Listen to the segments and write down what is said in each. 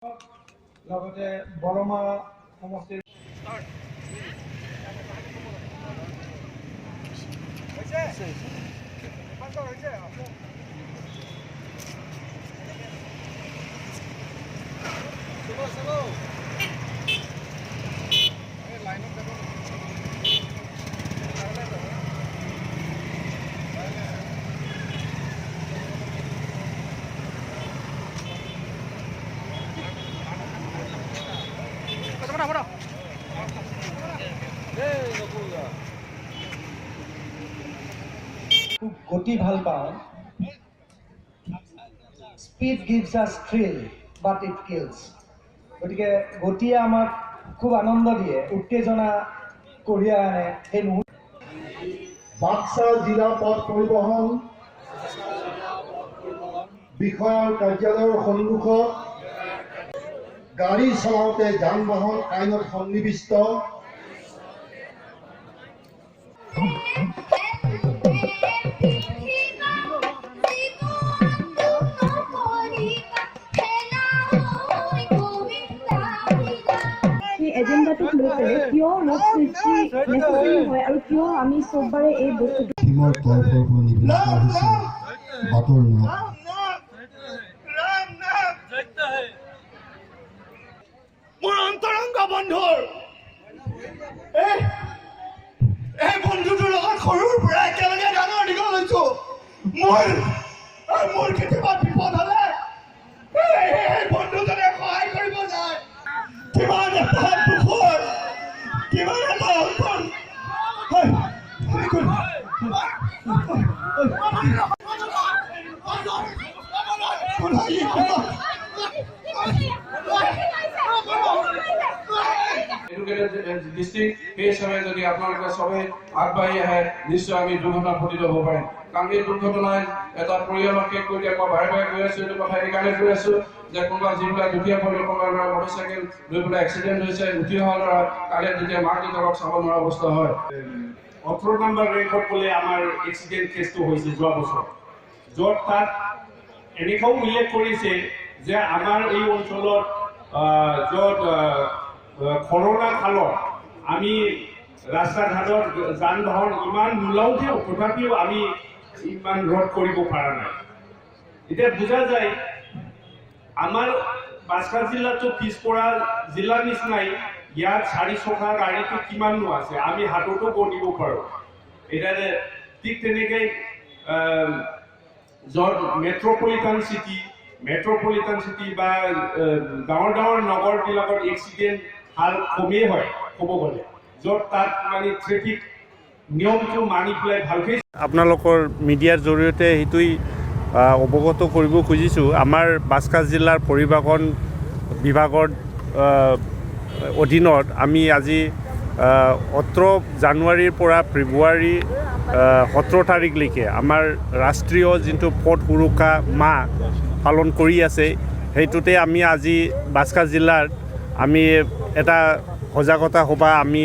লগতে বৰমা সমষ্টিৰ গতি ভাল পাওঁ স্পীড গিভছ আছ থ্ৰিল বাট ইট কিলছ গতিকে গতিয়ে আমাক খুব আনন্দ দিয়ে উত্তেজনা কঢ়িয়াই আনে সেই মুহূৰ্ত বাক্সা জিলা পথ পৰিবহণ বিষয়াৰ কাৰ্যালয়ৰ সন্মুখত গাড়ী চলাওঁতে যান বাহন আইনত সন্নিৱিষ্ট এজেন্ডাটোক লৈ পেলাই কিয় ৰ'দ সৃষ্টি নেচেচাৰী হয় আৰু কিয় আমি চববাৰে এই বস্তুটো সীমাৰ তৰফৰ পৰা নিৰ্দেশ হৈছে বাটৰ নাম মোৰ অন্তৰংগ বন্ধুৰ এই বন্ধুটোৰ লগত সৰুৰ পৰা একেলগে ডাঙৰ দীঘল হৈছো মোৰ কেতিয়াবা বিপদ হলে এই বন্ধুজনে সহায় কৰিব যায় কিমান এটা দুখৰ কিমান এটা অন্তৰ ডিস্ট্ৰিক্ট সেই হিসাবে যদি আপনাৰা সবাই আগবাঢ়ি আহে নিশ্চয় আমি দুৰ্ঘটনা ঘটিত হ'ব পাৰিম কাৰণ এই দুৰ্ঘটনাই এটা পৰিয়ালক শেষ কৰি দিয়ে মই বাৰে বাৰে কৈ আছো এইটো কথা এইকাৰণে কৈ আছো যে কোনোবা যিবিলাক দুখীয়া পৰিয়াল কোনোবা ল'ৰা মটৰচাইকেল লৈ পেলাই এক্সিডেণ্ট হৈছে উঠি অহা ল'ৰা কালি যেতিয়া মাক দেউতাকক চাব নোৱাৰা অৱস্থা হয় 18 নম্বৰ ৰেকৰ্ড বোলে আমাৰ এক্সিডেণ্ট কেছটো হৈছে যোৱা বছৰ য'ত তাত এনেকুৱাও উল্লেখ কৰিছে যে আমাৰ এই অঞ্চলত য'ত কৰোনা কালত আমি ৰাস্তা ঘাটত যান বাহন ইমান নোলাওতেও তথাপিও আমি ইমান ৰদ কৰিব পৰা নাই এটা বুঝা যায় আমাৰ বাক্সা জিলাতো পিছপৰা জিলাৰ নিচিনাই ইয়াত 4 চকা গাড়ীটো কিমাননো আছে আমি হাততো গণিব পাৰোঁ এটা ঠিক তেনেকৈ য'ত মেট্ৰপলিটান চিটি বা গাঁৱৰ নগৰবিলাকত এক্সিডেণ্ট হাল কমেই হয় ক'ব গ'লে য'ত তাত মানে ট্ৰেফিক নিয়মটো মানি পেলাই ভালকৈ আপোনালোকৰ মিডিয়াৰ জৰিয়তে সেইটোৱেই অৱগত কৰিব খুজিছোঁ আমাৰ বাক্সা জিলাৰ পৰিবহণ বিভাগৰ অধীনত আমি আজি 18 জানুৱাৰীৰ পৰা ফেব্ৰুৱাৰী 17 তাৰিখলৈকে আমাৰ ৰাষ্ট্ৰীয় যোনটো পথ সুৰক্ষা মাহ পালন কৰি আছে সেইটোতে আমি আজি বাক্সা জিলাত আমি এটা সজাগতা সভা আমি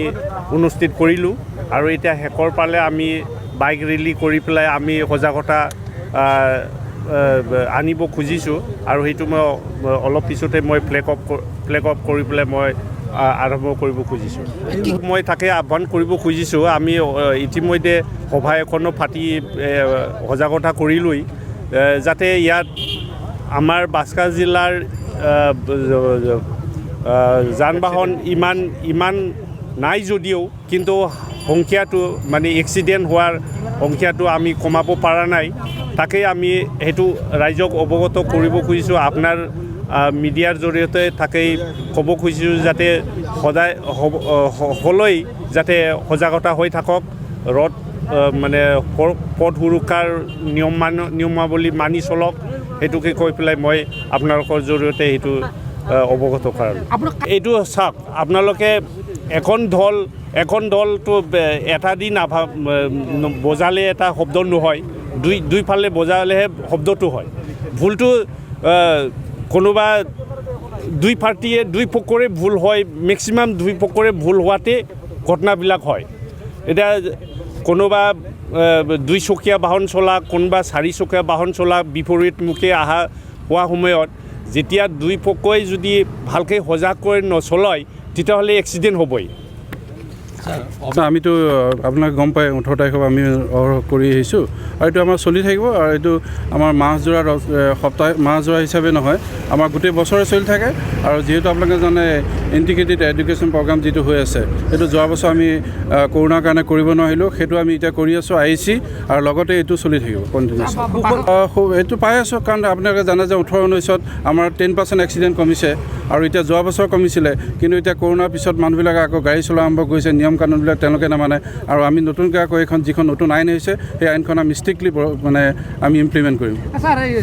অনুষ্ঠিত কৰিলোঁ আৰু এতিয়া শেষৰ পালে আমি বাইক ৰেলী কৰি পেলাই আমি সজাগতা আনিব খুজিছোঁ আৰু সেইটো মই অলপ পিছতে মই ফ্লেগ অফ কৰি পেলাই মই আৰম্ভ কৰিব খুজিছোঁ মই তাকে আহ্বান কৰিব খুজিছোঁ আমি ইতিমধ্যে সভা এখনো পাতি সজাগতা কৰিলৈ যাতে ইয়াত আমাৰ বাক্সা জিলাৰ যান বাহন ইমান নাই যদিও কিন্তু সংখ্যাটো মানে এক্সিডেণ্ট হোৱাৰ সংখ্যাটো আমি কমাব পৰা নাই তাকে আমি সেইটো ৰাইজক অৱগত কৰিব খুজিছোঁ আপোনাৰ মিডিয়াৰ জৰিয়তে তাকেই ক'ব খুজিছোঁ যাতে সদায় সকলোৱে যাতে সজাগতা হৈ থাকক ৰদ মানে পথ সুৰক্ষাৰ নিয়মাৱলী মানি চলক সেইটোকে কৈ পেলাই মই আপোনালোকৰ জৰিয়তে সেইটো অৱগত কৰালোঁ এইটো চাওক আপোনালোকে এখন দলটো এটা দি বজালে এটা শব্দ নহয় দুইফালে বজালেহে শব্দটো হয় ভুলটো কোনোবা দুই পাৰ্টিয়ে দুই পক্ষৰে ভুল হয় মেক্সিমাম দুই পক্ষৰে ভুল হোৱাতে ঘটনাবিলাক হয় এতিয়া কোনোবা দুইচকীয়া বাহন চলা কোনোবা চাৰিচকীয়া বাহন চলা বিপৰীতমুখে হোৱা সময়ত যেতিয়া দুই পক্ষই যদি ভালকৈ সজাগ কৰি নচলায় তেতিয়াহ'লে এক্সিডেণ্ট হ'বই। আমিতো আপোনাক গম পাই 18 তাৰিখৰ পৰা আমি কৰি আহিছোঁ আৰু এইটো আমাৰ চলি থাকিব আৰু এইটো আমাৰ মাহজোৰা মাহজোৰা হিচাপে নহয়, আমাৰ গোটেই বছৰে চলি থাকে। আৰু যিহেতু আপোনালোকে জানে ইণ্টিগ্ৰেটেড এডুকেশ্যন প্ৰগ্ৰাম যিটো হৈ আছে সেইটো যোৱা বছৰ আমি কৰোণাৰ কাৰণে কৰিব নোৱাৰিলোঁ, সেইটো আমি এতিয়া কৰি আছোঁ IEC আৰু লগতে এইটো চলি থাকিব কণ্টিনিউছ। এইটো পাই আছোঁ কাৰণ আপোনালোকে জানে যে 18-19ত আমাৰ 10% এক্সিডেণ্ট কমিছে আৰু এতিয়া যোৱা বছৰ কমিছিলে, কিন্তু এতিয়া কৰোণাৰ পিছত মানুহবিলাকে আকৌ গাড়ী চলোৱা আৰম্ভ কৰিছে, নিয়ম কানুনবিলাক তেওঁলোকে নামানে আৰু আমি নতুনকৈ আকৌ যিখন নতুন আইন হৈছে সেই আইনখন আমি ষ্ট্ৰিক্টলি মানে আমি ইমপ্লিমেণ্ট কৰিম।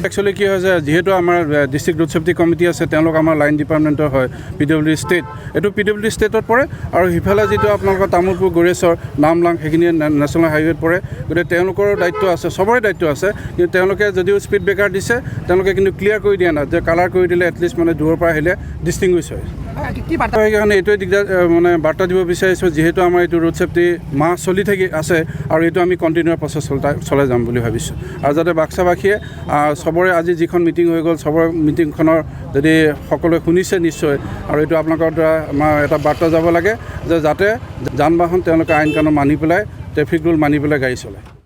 একচুৱেলি কি হয় যে যিহেতু আমাৰ ডিষ্ট্ৰিক্ট ৰোড ছেফটি কমিটি আছে, তেওঁলোক আমাৰ লাইন ডিপাৰ্টমেণ্টৰ হয়, PWD ষ্টেট, এইটো PWD ষ্টেটত পৰে আৰু সিফালে যিটো আপোনালোকৰ তামোলপুৰ গড়েশ্বৰ নামলাং সেইখিনি নেশ্যনেল হাইৱেত পৰে। গতিকে তেওঁলোকৰ দায়িত্ব আছে, চবৰে দায়িত্ব আছে, কিন্তু তেওঁলোকে যদিও স্পীড ব্ৰেকাৰ দিছে তেওঁলোকে কিন্তু ক্লিয়াৰ কৰি দিয়া নাই যে কালাৰ কৰি দিলে এটলিষ্ট মানে দূৰৰ পৰা আহিলে ডিষ্টিংগুইছ হয়। সেইকাৰণে এইটোৱে দিগদাৰ মানে বাৰ্তা দিব বিচাৰিছোঁ, যিহেতু আমাৰ এইটো ৰোড ছেফটি মাহ চলি থাকি আছে আৰু এইটো আমি কণ্টিনিউ প্ৰচেছ চলাই যাম বুলি ভাবিছোঁ। আৰু যাতে বাক্সাবাসীয়ে চবৰে আজি যিখন মিটিং হৈ গ'ল, চবৰে মিটিংখনৰ যদি সকলোৱে শুনিছে নিশ্চয়, আৰু এইটো আপোনালোকৰ দ্বাৰা আমাৰ এটা বাৰ্তা যাব লাগে যে যাতে যান বাহন তেওঁলোকে আইন কানুন মানি পেলাই ট্ৰেফিক ৰুল মানি পেলাই গাড়ী চলায়।